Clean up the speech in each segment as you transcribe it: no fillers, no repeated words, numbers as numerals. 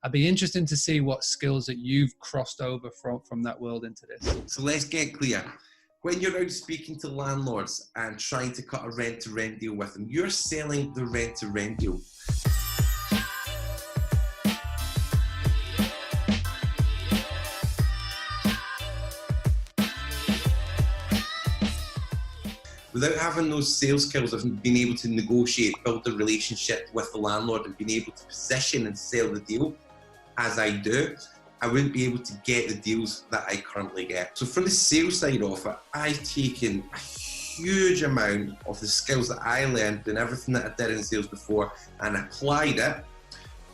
I'd be interested to see what skills that you've crossed over from that world into this. So let's get clear. When you're out speaking to landlords and trying to cut a rent-to-rent deal with them, you're selling the rent-to-rent deal. Without having those sales skills of being able to negotiate, build a relationship with the landlord and being able to position and sell the deal, as I do, I wouldn't be able to get the deals that I currently get. So from the sales side of it, I've taken a huge amount of the skills that I learned and everything that I did in sales before and applied it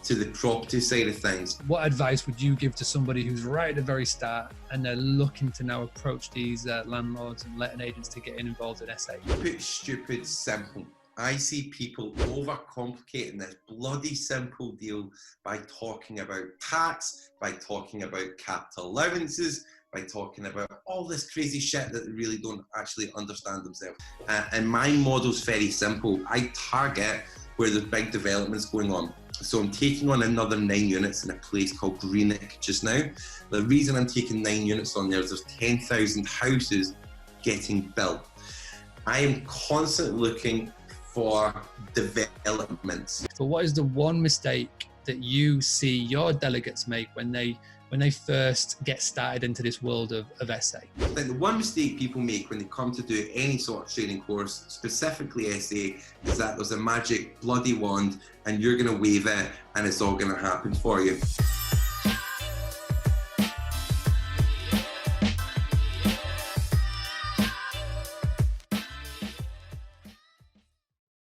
to the property side of things. What advice would you give to somebody who's right at the very start and they're looking to now approach these landlords and letting agents to get involved in SA? Put stupid simple. I see people overcomplicating this bloody simple deal by talking about tax, by talking about capital allowances, by talking about all this crazy shit that they really don't actually understand themselves. And my model's very simple. I target where there's big developments going on. So I'm taking on another 9 units in a place called Greenock just now. The reason I'm taking 9 units on there is there's 10,000 houses getting built. I am constantly looking for developments. But what is the one mistake that you see your delegates make when they first get started into this world of SA? I think the one mistake people make when they come to do any sort of training course, specifically SA, is that there's a magic bloody wand and you're going to wave it and it's all going to happen for you.